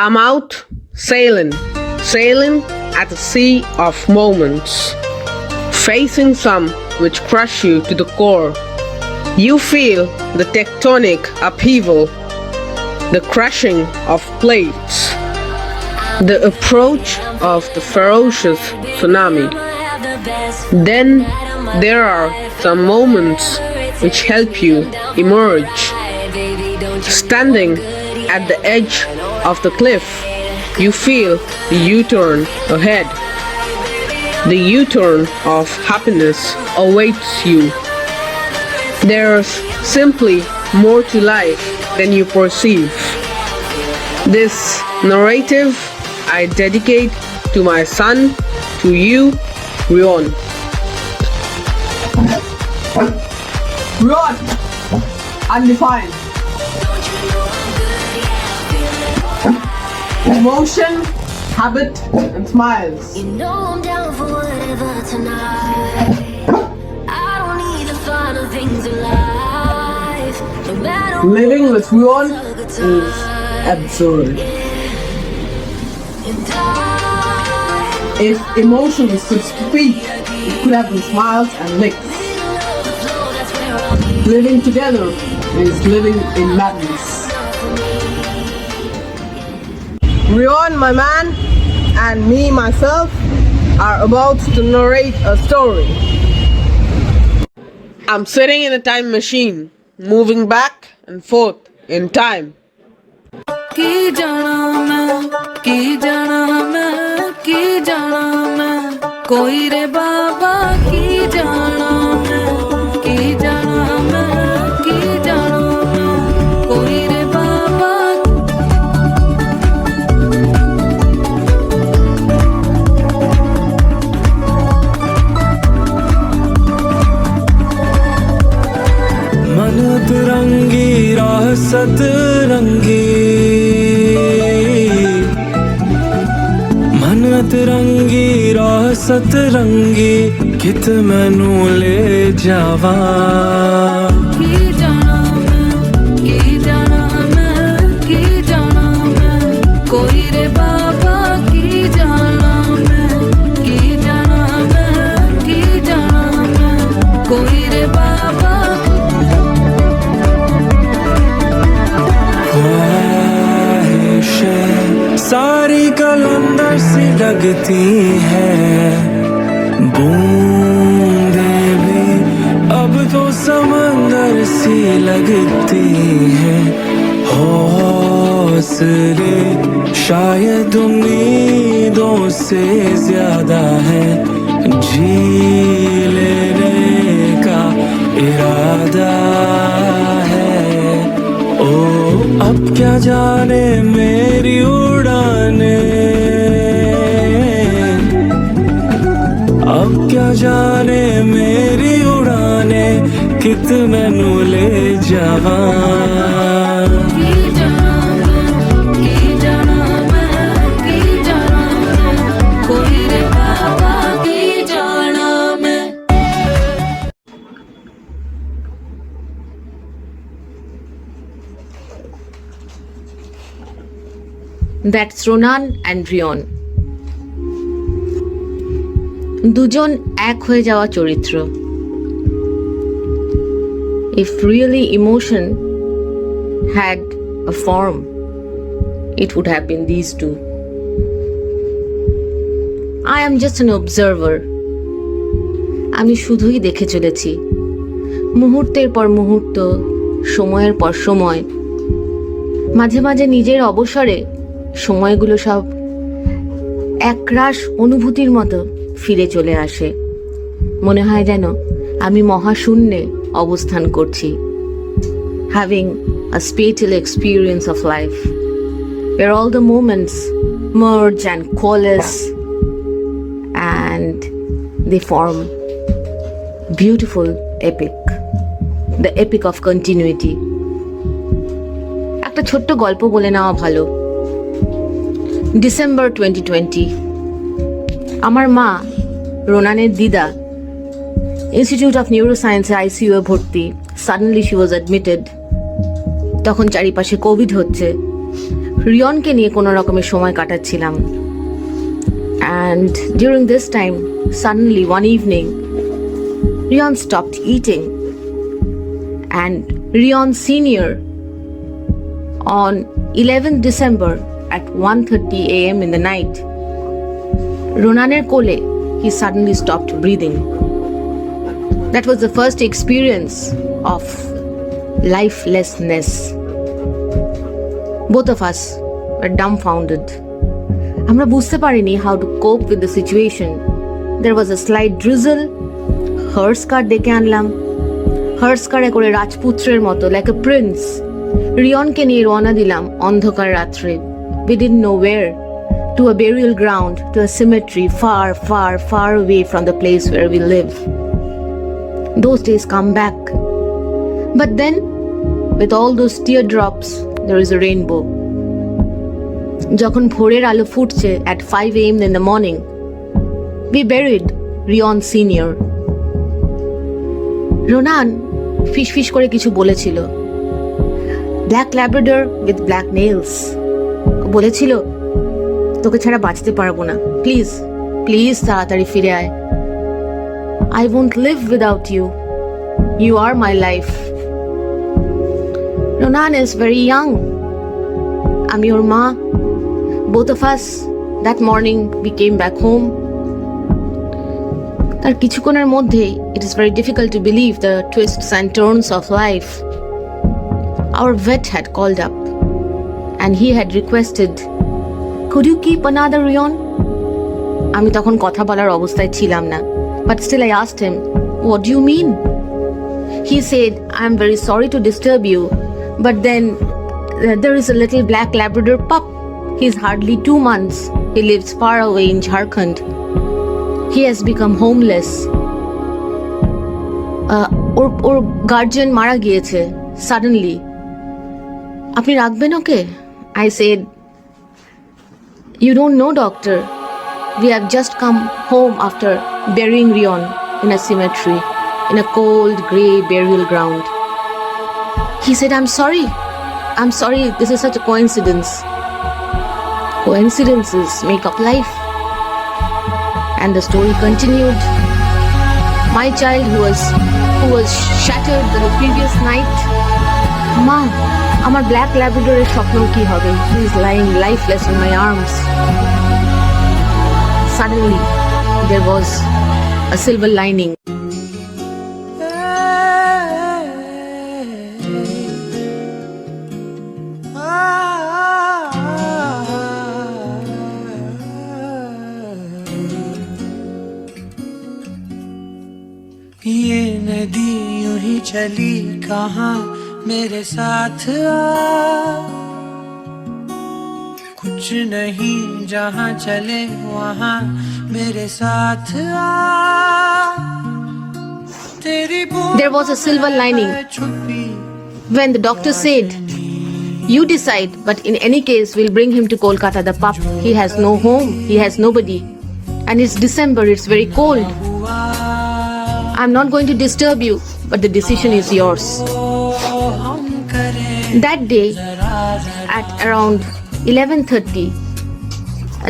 I'm out sailing at the sea of moments, facing some which crush you to the core. You feel the tectonic upheaval, the crushing of plates, the approach of the ferocious tsunami. Then there are some moments which help you emerge. Standing at the edge of the cliff, you feel the U-turn ahead. The U-turn of happiness awaits you. There's simply more to life than you perceive. This narrative I dedicate to my son, to you, Rion. Rion, undefined. Emotion, habit, and smiles. You know I'm down for whatever tonight. I don't need the finer things in life. No matter Living with Rion is absurd. If emotions could speak, it could have been smiles and licks. Living together is living in madness. Rion, my man, and me, myself, are about to narrate a story. I'm sitting in a time machine, moving back and forth in time. की जाना मैं कोई रे बाबा की जाना मैं कोई रे बाबा मन तिरंगी राह सतरंगी तिरंगी राह सतरंगी कित मैनू ले जावा की जाना मैं कोई रे बाबा की जाना मैं कोई रे बाबा ख्वाहिशें सारी कलंदर सी लगती है बूंदे भी अब तो समंदर सी लगती है हौसले शायद उम्मीदों से ज्यादा है जी लेने का इरादा है ओ अब क्या जाने मेरी उड़ाने अब क्या जाने मेरी उड़ाने कित मैनू ले जावा कोई रे बाबा की जाना मैं That's Ronan and Rion. দুজন এক হয়ে যাওয়া চরিত্র. If really emotion had a form, it would have been these two. I am just an observer. আমি শুধুই দেখে চলেছি মুহূর্তের পর মুহূর্ত, সময়ের পর সময়। মাঝে মাঝে নিজের অবসরে সময়গুলো সব একরাশ অনুভূতির মতো ফিরে চলে আসে। মনে হয় যেন আমি মহাশূন্যে অবস্থান করছি, having a spatial experience of life where all the moments merge and coalesce and they form beautiful epic, the epic of continuity. একটা ছোট্ট গল্প বলে নেওয়া ভালো। ডিসেম্বর 2020, আমার মা রোনানের দিদা ইনস্টিটিউট অফ নিউরোসায়েন্সে আইসিইউ এ ভর্তি। Suddenly she was admitted. তখন চারিপাশে কোভিড হচ্ছে। রিয়নকে নিয়ে কোনো রকমের সময় কাটাচ্ছিলাম। And during this time, suddenly one evening, Rion stopped eating. And Rion Senior, on 11th December at 1:30 a.m. in the night, Ronaner kole, he suddenly stopped breathing. That was the first experience of lifelessness. Both of us were dumbfounded. আমরা বুঝতে পারিনি how to cope with the situation. There was a slight drizzle. Hearse car ডেকে আনলাম। Hearse কারে করে রাজপুত্রের মতো like a prince রিয়নকে নিয়ে রওনা দিলাম অন্ধকার রাত্রে। We didn't know where. To a burial ground, to a cemetery far, far, far away from the place where we live. Those days come back. But then, with all those teardrops, there is a rainbow. যখন ভোরের আলো ফুটছে at 5 a.m. in the morning, we buried Rion Senior. Ronan ফিস করে কিছু বলেছিল। Black Labrador with black nails বলেছিল, তোকে ছাড়া বাঁচতে পারবো না, প্লিজ প্লিজ তাড়াতাড়ি ফিরে আয়। I won't live without you. You are my life. Ronan is very young. I'm your ma. Both of us, that morning, we came back home. তার কিছুক্ষণের মধ্যে it is very difficult to believe the twists and turns of life. Our vet had called up and he had requested, could you keep another Rion? আমি তখন কথা বলার অবস্থায় ছিলাম না, but still I asked him, what do you mean? He said, I'm very sorry to disturb you, but then there is a little black Labrador pup. He's hardly 2 months. He lives far away in Jharkhand. He has become homeless. Or guardian মারা গিয়েছে suddenly. আপনি রাখবেন ওকে? I said, you don't know, doctor. We have just come home after burying Rion in a cemetery, in a cold, grey burial ground. He said, I'm sorry, this is such a coincidence. Coincidences make up life. And the story continued. My child who was shattered the previous night. Ma, আমার black ল্যাব্রাডরের স্বপ্ন কি হবে? He is lying lifeless in my arms. Suddenly, there was a silver lining. ये नदी यूं ही चली कहाँ मेरे साथ आ, कुछ नहीं जहाँ चले वहाँ मेरे साथ आ, तेरी There was a silver lining when the doctor said, you decide, but in any case we'll bring him to Kolkata, the pup. He has no home, he has nobody, and it's December, it's very cold. I'm not going to disturb you, but the decision is yours. That day, at around 11:30,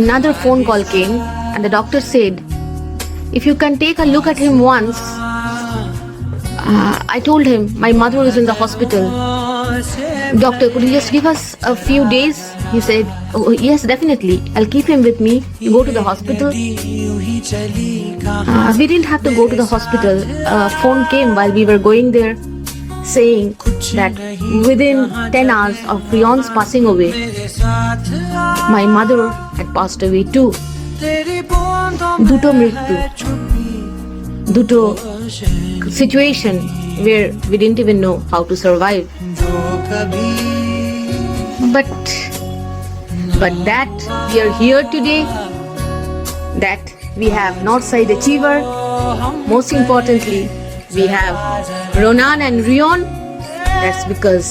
another phone call came and the doctor said, if you can take a look at him once. I told him my mother is in the hospital. Doctor, could you just give us a few days? He said, oh, yes, definitely. I'll keep him with me. You go to the hospital. We didn't have to go to the hospital. A phone came while we were going there saying that within 10 hours of Rion's passing away, my mother had passed away too. Duto mrityu. Duto situation where we didn't even know how to survive. But that we are here today, that we have Northside Achiever, most importantly, we have Ronan and Rion. That's because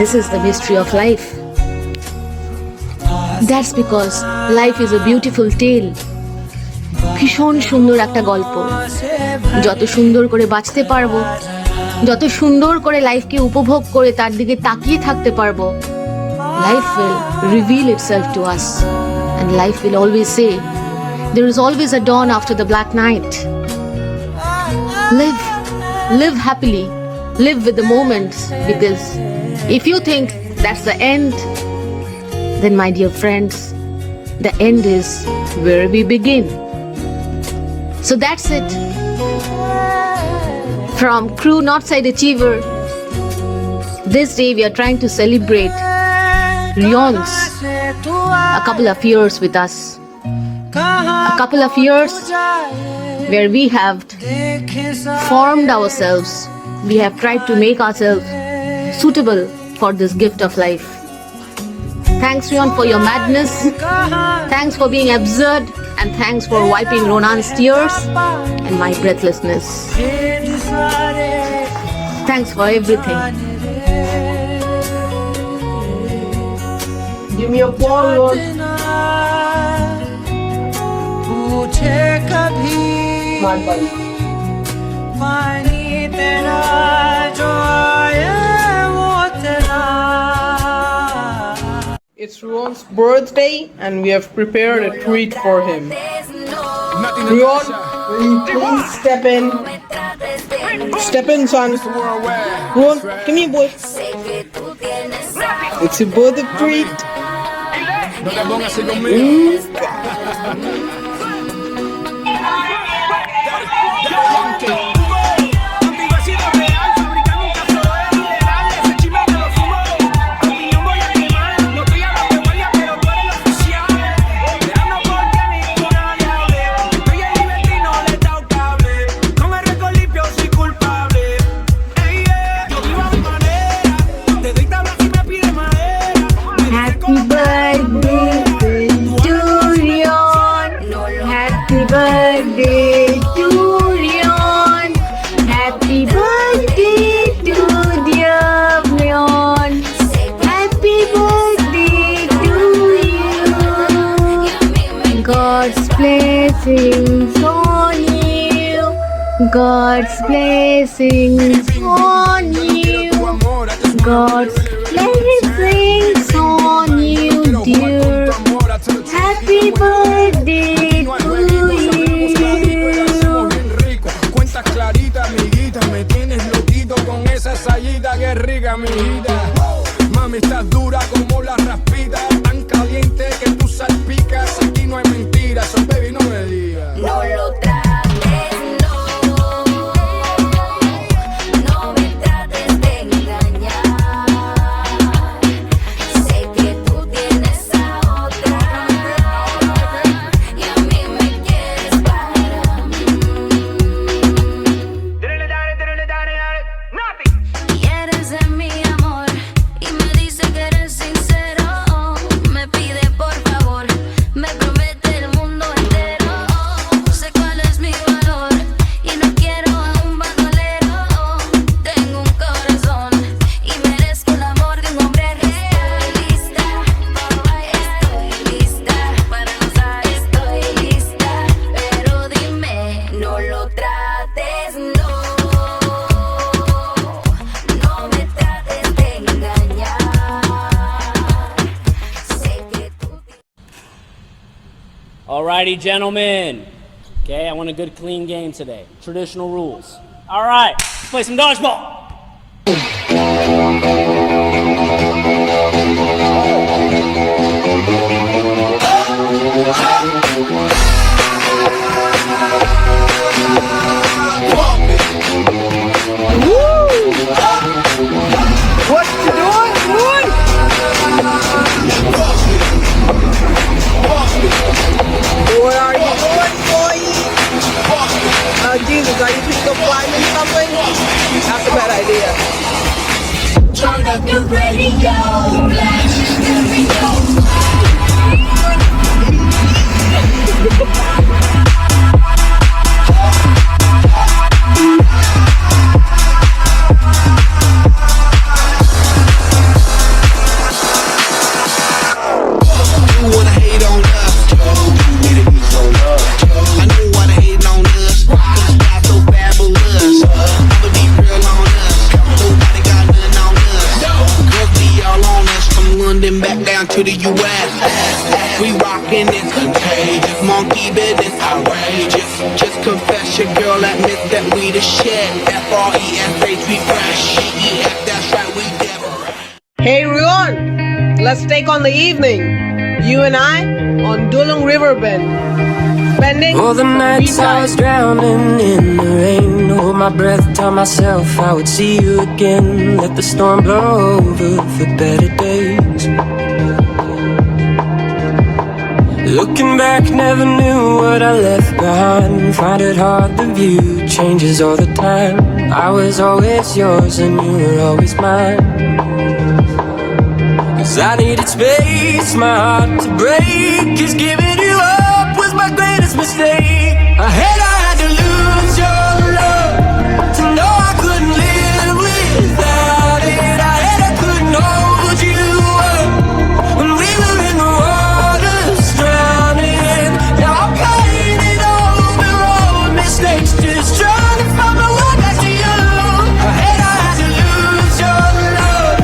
this is the mystery of life. That's because life is a beautiful tale. ভীষণ সুন্দর একটা গল্প। যত সুন্দর করে বাঁচতে পারবো, যত সুন্দর করে লাইফকে উপভোগ করে তার দিকে তাকিয়ে থাকতে পারবো, life will reveal itself to us, and life will always say, there is always a dawn after the black night. Live happily, live with the moments, because if you think that's the end, then my dear friends, the end is where we begin. So that's it. From Crew Northside Achiever, this day we are trying to celebrate Rion's a couple of years with us. A couple of years where we have formed ourselves. We have tried to make ourselves suitable for this gift of life. Thanks, Rion, for your madness. Thanks for being absurd. And thanks for wiping Ronan's tears and my breathlessness. Thanks for everything. Give me a applause, Lord. My buddy. It's Rion's birthday and we have prepared a treat for him. Rion, will you please step in? Step in, son. Rion, come here, boy. It's your birthday treat. Blessings on you, God's blessings on you, God's blessings on you, dear. Happy birthday to you. Cuentas claritas, amiguita, me tienes loquito con esa sayita que rica, amiguita. Mami, estás dura como la raspita, tan caliente que tú salpicas. Aquí no hay mentiras, so baby, no me digas. No lo trates, no. No me trates de engañar. Sé que tú tienes a otra y a mí me quieres para mí. Quieres de mi amor y me dice que eres sincero. Me pide por favor, me promete el mundo entero. Sé cuál es mi valor y no quiero a un bandolero. Tengo un corazón y merezco el amor de un hombre real. Estoy lista para gozar, estoy lista. Pero dime, no lo trates, no. No me trates de engañar. Sé que tú Alrighty, gentlemen. Okay, I want a good clean game today. Traditional rules. Alright, let's play some dodgeball. What you doing, boy? What are you doing, boy? Jesus, are you thinking of climbing something? That's a bad idea. turn up the radio, blast the all on us. talking is contagious. Monkey business outrageous. Just confess your girl admits that we the shit. FRESH we fresh. EF that's right we never. Hey Rion, let's take on the evening. You and I on Dulung River Bend. Spending all the nights I was drowning in the rain. Hold my breath, tell myself I would see you again. Let the storm blow over for better days. Looking back, never knew what I left behind. Find it hard, the view changes all the time. I was always yours and you were always mine. 'Cause I needed space, my heart to break. 'Cause giving you up was my greatest mistake. I had to lose your love to know I couldn't live without it. I couldn't hold you up when we were in the waters drowning. Now I'm paying it over all mistakes, just trying to find my way back to you. I had to lose your love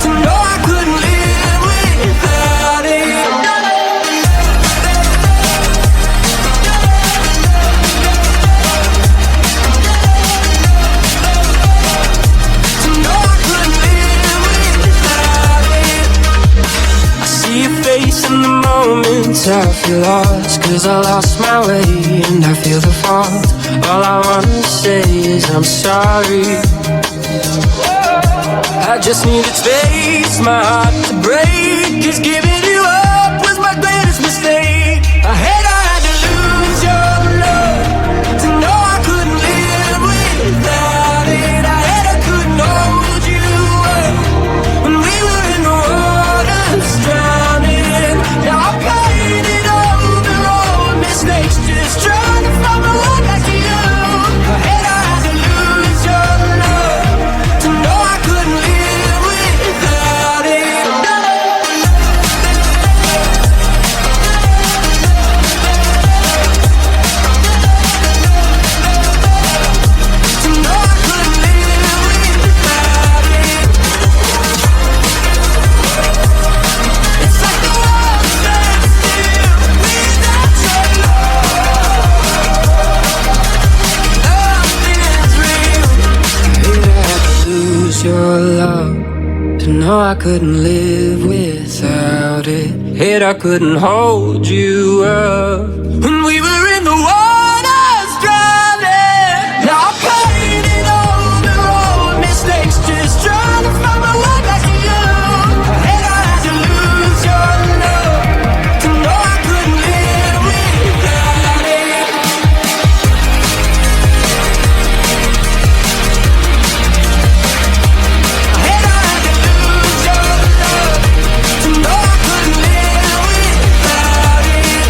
to know I couldn't live without it. In the moments I feel lost, 'cause I lost my way and I feel the fault. All I wanna say is I'm sorry. I just needed space, my heart to break. 'Cause giving you up was my greatest mistake. I had to lose your love to know I couldn't live without it. I couldn't hold you up when we were in the waters drowning. Now I'm paying it over all mistakes, just trying to find my way back to you. I had to lose your love to know I couldn't live without it. To know I couldn't live without it. It's like the world stands still without your love. Nothing's real. I had to lose your love to know I couldn't live without it. Hate I couldn't hold you up when we were in the waters drowning. Now I'm paying it over all mistakes, just trying to find my way back to you. I had to lose your love to know I couldn't live without it. I had to lose your love to know I couldn't live without it.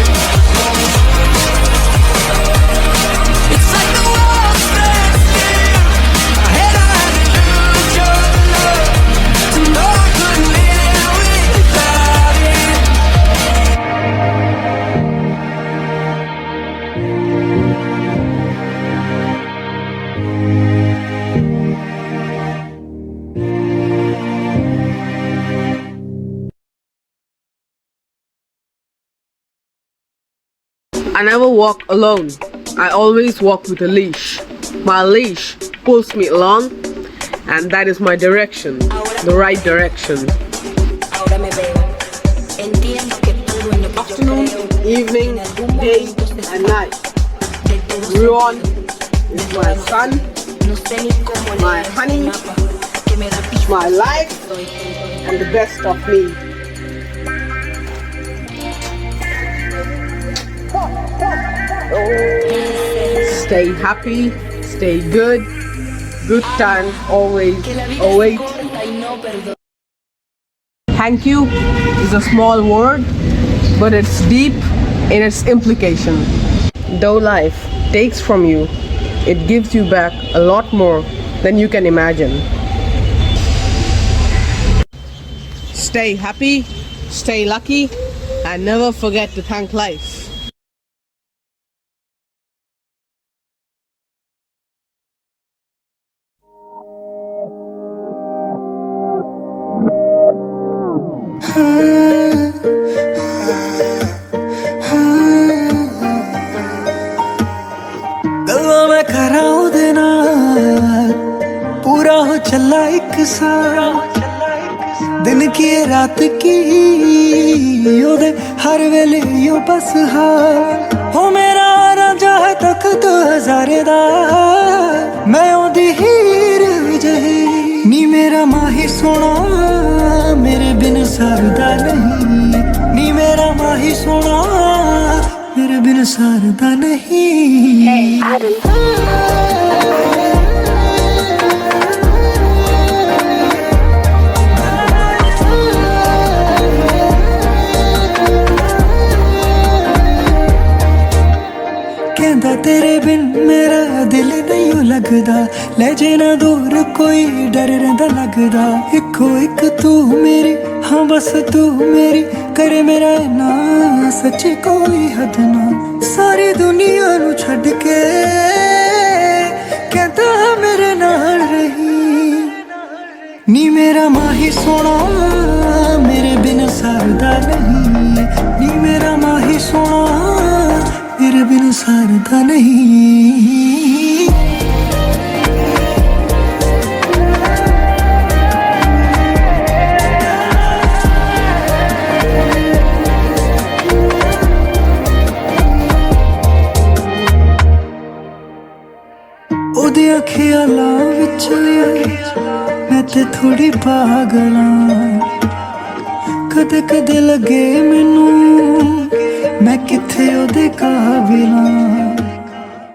It's like the world stands still. I had to lose your love to know I couldn't live without it. I never walk alone. I always walk with a leash. My leash pulls me along, and that is my direction, the right direction. Afternoon, evening, day, and night. Rion is my sun, my honey, my life, and the best of me. Stay happy, stay good. Good times always await. Thank you is a small word, but it's deep in its implication. Though life takes from you, it gives you back a lot more than you can imagine. Stay happy, stay lucky, and never forget to thank life. चला एक साल दिन की रात की ओदे हर वेले यो बस हाल हो मेरा रांझा है तख्त हज़ारे दा मैं ओदी हीर जही नी मेरा माही सोना मेरे बिन सरदा नहीं नी मेरा माही सोना मेरे बिन सरदा नहीं कहंदा तेरे बिन मेरा दिल नहीं लगदा ले जे ना दूर कोई डर रहिंदा लगदा इको एक तू मेरी हाँ बस तू मेरी करे मेरा ना सच्ची कोई हद ना सारी दुनिया नू छड़ के कहंदा मेरे नाल रही नी मेरा माही सोना मेरे बिन सरदा नहीं नी मेरा माही सोना मेरे बिन सरदा नहीं ओदे ख्यालां विच मैं ते थोड़ी पागल कदे कदे लगे मैनू मैं किथे ओदे काबिल